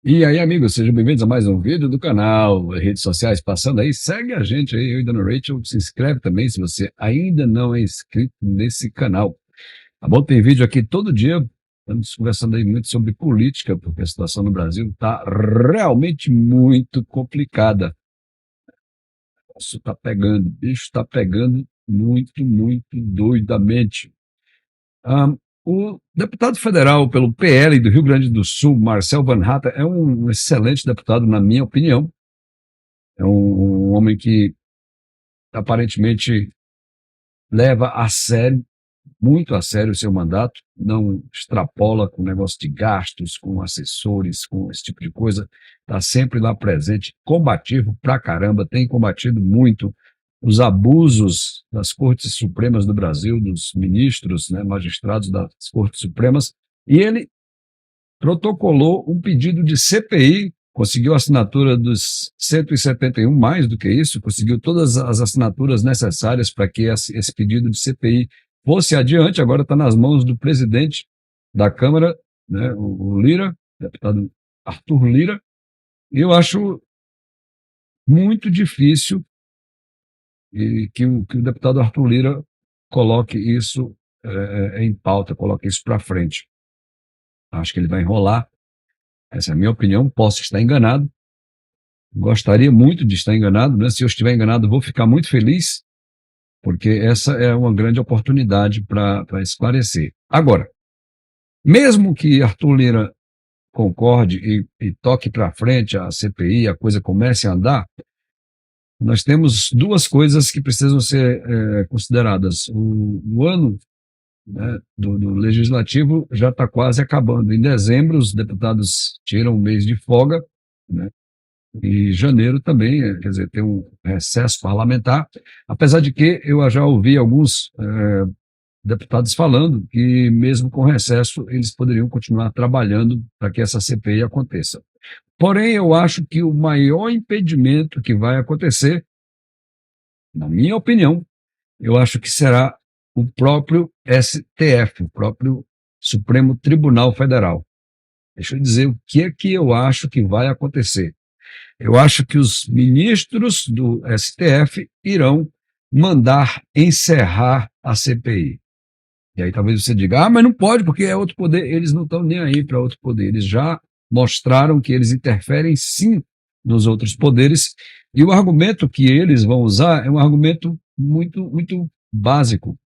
E aí, amigos, sejam bem-vindos a mais um vídeo do canal, redes sociais passando aí, segue a gente aí, eu e Dona Rachel, se inscreve também se você ainda não é inscrito nesse canal, tá bom? Tem vídeo aqui todo dia, estamos conversando aí muito sobre política, porque a situação no Brasil está realmente muito complicada. Isso está pegando, o bicho está pegando muito, muito doidamente. Ah, o deputado federal pelo PL do Rio Grande do Sul, Marcel Van Hatten, é um excelente deputado, na minha opinião. É um homem que aparentemente leva a sério, muito a sério o seu mandato, não extrapola com negócio de gastos, com assessores, com esse tipo de coisa, está sempre lá presente, combativo pra caramba, tem combatido muito os abusos das Cortes Supremas do Brasil, dos ministros, né, magistrados das Cortes Supremas, e ele protocolou um pedido de CPI, conseguiu a assinatura dos 171, mais do que isso, conseguiu todas as assinaturas necessárias para que esse pedido de CPI fosse adiante, agora está nas mãos do presidente da Câmara, né, o Lira, deputado Arthur Lira, e eu acho muito difícil que o deputado Arthur Lira coloque isso em pauta, coloque isso para frente. Acho que ele vai enrolar, essa é a minha opinião, posso estar enganado, gostaria muito de estar enganado, né? Se eu estiver enganado, vou ficar muito feliz, porque essa é uma grande oportunidade para esclarecer. Agora, mesmo que Arthur Lira concorde e toque para frente a CPI, a coisa comece a andar, nós temos duas coisas que precisam ser consideradas. O ano, né, do legislativo já está quase acabando. Em dezembro, os deputados tiram um mês de folga, né? E janeiro também, quer dizer, tem um recesso parlamentar, apesar de que eu já ouvi alguns deputados falando que, mesmo com recesso, eles poderiam continuar trabalhando para que essa CPI aconteça. Porém, eu acho que o maior impedimento que vai acontecer, na minha opinião, eu acho que será o próprio STF, o próprio Supremo Tribunal Federal. Deixa eu dizer o que é que eu acho que vai acontecer. Eu acho que os ministros do STF irão mandar encerrar a CPI. E aí talvez você diga, mas não pode porque é outro poder. Eles não estão nem aí para outro poder. Eles já mostraram que eles interferem sim nos outros poderes. E o argumento que eles vão usar é um argumento muito, muito básico.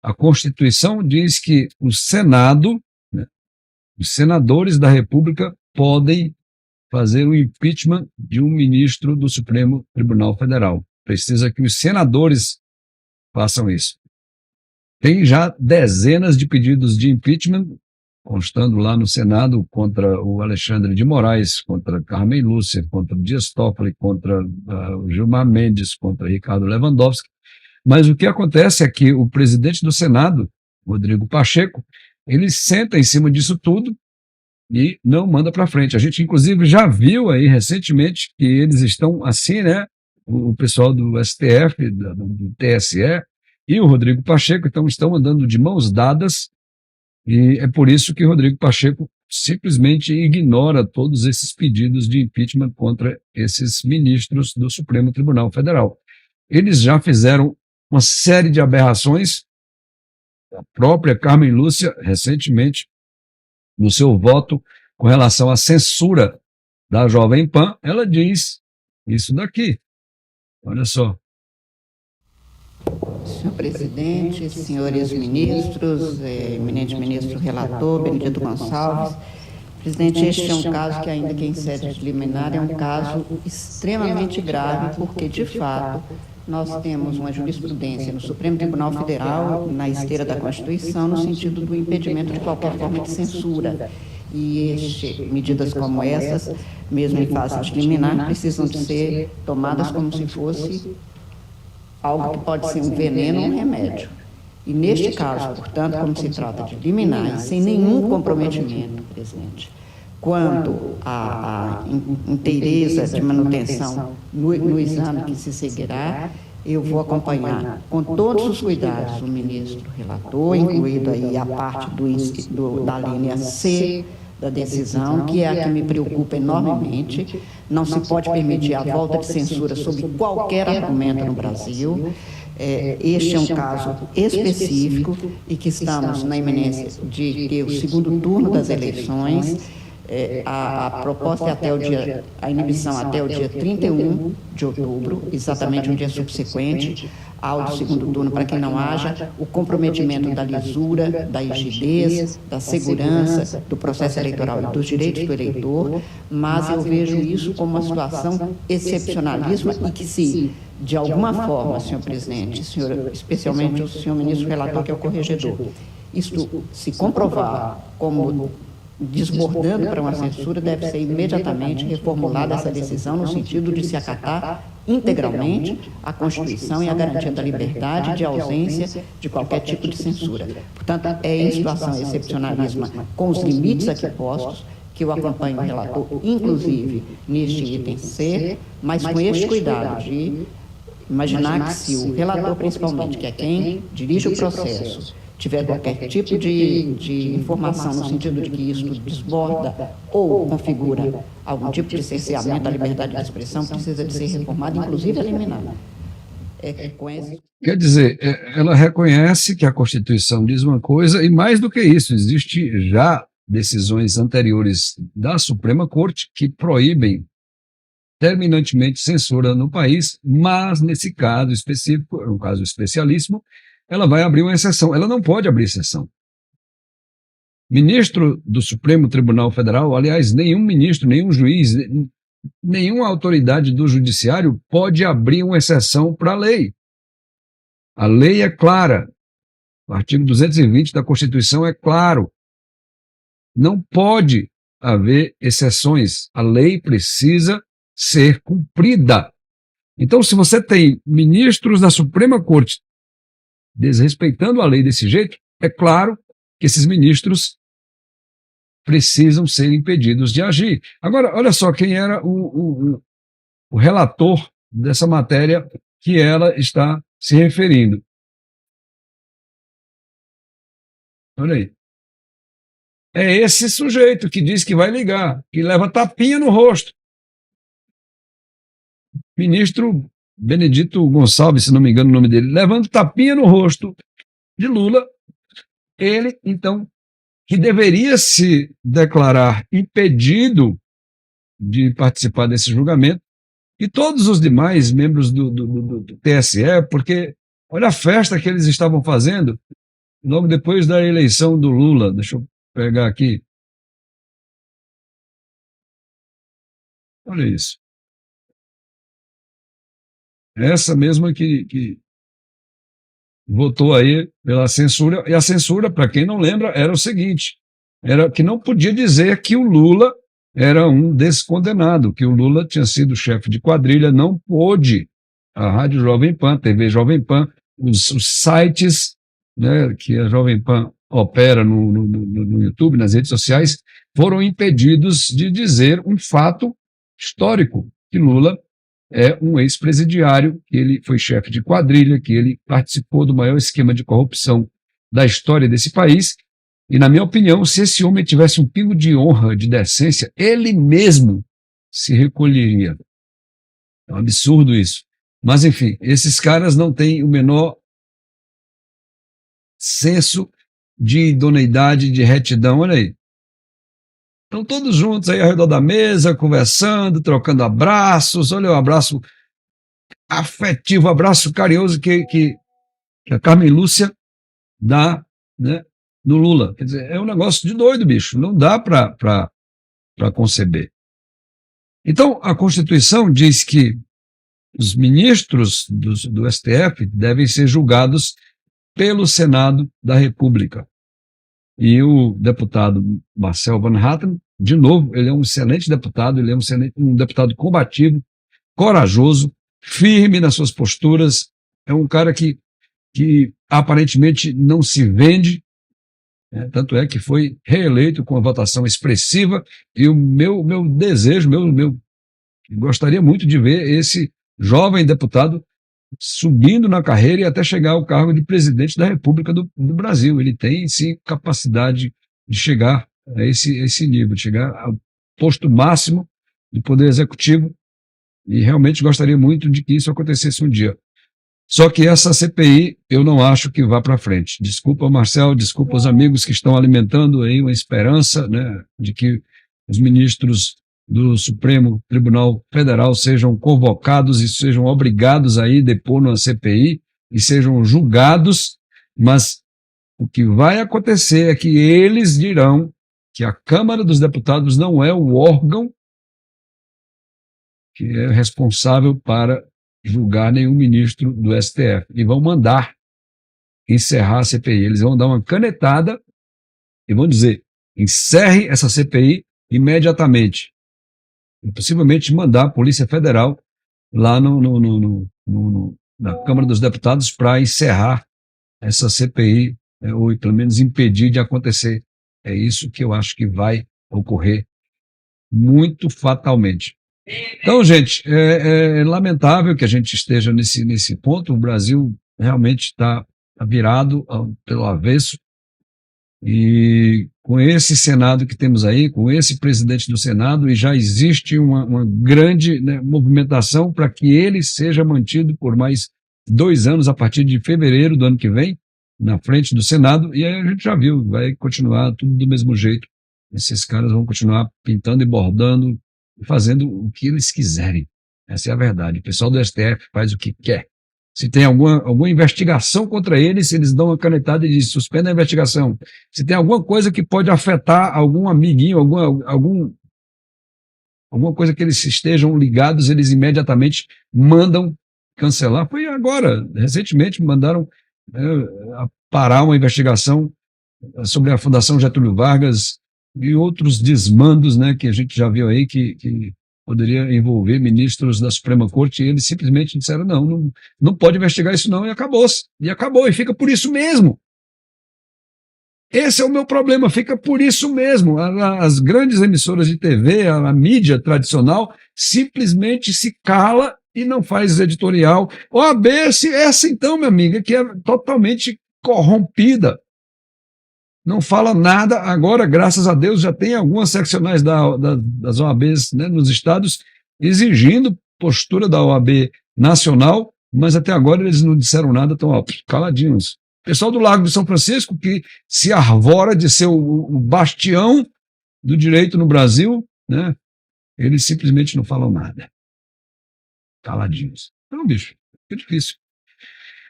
A Constituição diz que o Senado, né, os senadores da República podem fazer o impeachment de um ministro do Supremo Tribunal Federal. Precisa que os senadores façam isso. Tem já dezenas de pedidos de impeachment constando lá no Senado contra o Alexandre de Moraes, contra Carmen Lúcia, contra Dias Toffoli, contra o Gilmar Mendes, contra Ricardo Lewandowski. Mas o que acontece é que o presidente do Senado, Rodrigo Pacheco, ele senta em cima disso tudo e não manda para frente. A gente, inclusive, já viu aí recentemente que eles estão assim, né? O pessoal do STF, do TSE e o Rodrigo Pacheco então, estão andando de mãos dadas, e é por isso que Rodrigo Pacheco simplesmente ignora todos esses pedidos de impeachment contra esses ministros do Supremo Tribunal Federal. Eles já fizeram uma série de aberrações. A própria Carmen Lúcia, recentemente, no seu voto com relação à censura da Jovem Pan, ela diz isso daqui. Olha só. Senhor presidente, senhores ministros, eminente ministro relator, Benedito Gonçalves. Presidente, este é um caso que, ainda que em sede liminar, é um caso extremamente grave, porque, de fato, nós temos uma jurisprudência no Supremo Tribunal Federal, na esteira da Constituição, no sentido do impedimento de qualquer forma de censura. E medidas como essas, mesmo em fase de liminar, precisam de ser tomadas como se fosse algo que pode ser um veneno ou um remédio. E neste caso, portanto, como se trata de liminar, e sem nenhum comprometimento, presidente, quanto à inteireza de manutenção no exame que se seguirá, eu vou acompanhar com todos os cuidados o ministro relator, incluído aí a parte da linha C da decisão, que é a que me preocupa enormemente. Não se pode permitir a volta de censura sob qualquer argumento no Brasil. Este é um caso específico e que estamos na iminência de ter o segundo turno das eleições. A proposta é a inibição até o dia 31 de outubro, exatamente um dia subsequente ao do segundo turno, para que não haja o comprometimento da lisura, da rigidez, da segurança do processo eleitoral e dos direitos do eleitor, mas eu vejo isso como uma situação excepcionalíssima e que, se de alguma forma, senhor presidente, especialmente o senhor ministro relator, que é o corregedor, isto se comprovar como desbordando para uma censura, deve ser imediatamente reformulada essa decisão no sentido de se acatar integralmente a Constituição e a garantia da liberdade de ausência de qualquer tipo de censura. Portanto, é em situação excepcionalíssima, com os limites aqui postos, que eu acompanho o relator, inclusive neste item C, mas com este cuidado de imaginar que, se o relator, principalmente, que é quem dirige o processo, tiver qualquer tipo de informação no sentido de que isso desborda ou configura algum tipo de cerceamento da liberdade de expressão, precisa de ser reformado, inclusive eliminado. Quer dizer, ela reconhece que a Constituição diz uma coisa, e mais do que isso, existe já decisões anteriores da Suprema Corte que proíbem terminantemente censura no país, mas nesse caso específico, é um caso especialíssimo, ela vai abrir uma exceção. Ela não pode abrir exceção. Ministro do Supremo Tribunal Federal, aliás, nenhum ministro, nenhum juiz, nenhuma autoridade do judiciário pode abrir uma exceção para a lei. A lei é clara. O artigo 220 da Constituição é claro. Não pode haver exceções. A lei precisa ser cumprida. Então, se você tem ministros da Suprema Corte desrespeitando a lei desse jeito, é claro que esses ministros precisam ser impedidos de agir. Agora, olha só quem era o relator dessa matéria que ela está se referindo. Olha aí. É esse sujeito que diz que vai ligar, que leva tapinha no rosto. Ministro Benedito Gonçalves, se não me engano o nome dele, levando tapinha no rosto de Lula. Ele, então, que deveria se declarar impedido de participar desse julgamento, e todos os demais membros do TSE, porque olha a festa que eles estavam fazendo logo depois da eleição do Lula. Deixa eu pegar aqui. Olha isso. Essa mesma que votou aí pela censura, e a censura, para quem não lembra, era o seguinte, era que não podia dizer que o Lula era um descondenado, que o Lula tinha sido chefe de quadrilha, não pôde. A Rádio Jovem Pan, TV Jovem Pan, os sites, né, que a Jovem Pan opera no YouTube, nas redes sociais, foram impedidos de dizer um fato histórico, que Lula é um ex-presidiário, que ele foi chefe de quadrilha, que ele participou do maior esquema de corrupção da história desse país, e, na minha opinião, se esse homem tivesse um pingo de honra, de decência, ele mesmo se recolheria. É um absurdo isso. Mas, enfim, esses caras não têm o menor senso de idoneidade, de retidão. Olha aí. Estão todos juntos aí ao redor da mesa, conversando, trocando abraços. Olha o abraço afetivo, abraço carinhoso que a Carmen Lúcia dá, né, no Lula. Quer dizer, é um negócio de doido, bicho. Não dá para conceber. Então, a Constituição diz que os ministros do STF devem ser julgados pelo Senado da República. E o deputado Marcel Van Hatten, de novo, ele é um excelente deputado, ele é um deputado combativo, corajoso, firme nas suas posturas, é um cara que aparentemente não se vende, né? Tanto é que foi reeleito com uma votação expressiva, e o meu desejo, gostaria muito de ver esse jovem deputado subindo na carreira e até chegar ao cargo de presidente da República do Brasil. Ele tem, sim, capacidade de chegar a esse nível, de chegar ao posto máximo do Poder Executivo, e realmente gostaria muito de que isso acontecesse um dia. Só que essa CPI eu não acho que vá para frente. Desculpa, Marcel, desculpa os amigos que estão alimentando aí uma esperança, né, de que os ministros do Supremo Tribunal Federal sejam convocados e sejam obrigados a ir depor numa CPI e sejam julgados, mas o que vai acontecer é que eles dirão que a Câmara dos Deputados não é o órgão que é responsável para julgar nenhum ministro do STF, e vão mandar encerrar a CPI. Eles vão dar uma canetada e vão dizer: encerre essa CPI imediatamente. E possivelmente mandar a Polícia Federal lá na Câmara dos Deputados para encerrar essa CPI, ou pelo menos impedir de acontecer. É isso que eu acho que vai ocorrer muito fatalmente. Então, gente, é lamentável que a gente esteja nesse ponto. O Brasil realmente está virado pelo avesso, e com esse Senado que temos aí, com esse presidente do Senado, e já existe uma grande, né, movimentação para que ele seja mantido por mais 2 anos, a partir de fevereiro do ano que vem, na frente do Senado, e aí a gente já viu, vai continuar tudo do mesmo jeito. Esses caras vão continuar pintando e bordando, fazendo o que eles quiserem. Essa é a verdade. O pessoal do STF faz o que quer. Se tem alguma investigação contra eles, eles dão uma canetada e dizem: suspenda a investigação. Se tem alguma coisa que pode afetar algum amiguinho, alguma coisa que eles estejam ligados, eles imediatamente mandam cancelar. Foi agora, recentemente, mandaram parar uma investigação sobre a Fundação Getúlio Vargas e outros desmandos, né, que a gente já viu aí, que poderia envolver ministros da Suprema Corte, e eles simplesmente disseram: não pode investigar isso não, e acabou-se. E acabou, e fica por isso mesmo. Esse é o meu problema, fica por isso mesmo. As grandes emissoras de TV, a mídia tradicional, simplesmente se cala e não faz editorial. OAB, essa então, minha amiga, que é totalmente corrompida, não fala nada. Agora, graças a Deus, já tem algumas seccionais das OABs, né, nos estados, exigindo postura da OAB nacional, mas até agora eles não disseram nada, estão caladinhos. O pessoal do Largo de São Francisco, que se arvora de ser o bastião do direito no Brasil, né, eles simplesmente não falam nada. Caladinhos. Então, bicho, fica difícil.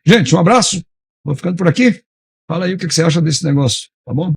Gente, um abraço, vou ficando por aqui. Fala aí o que você acha desse negócio, tá bom?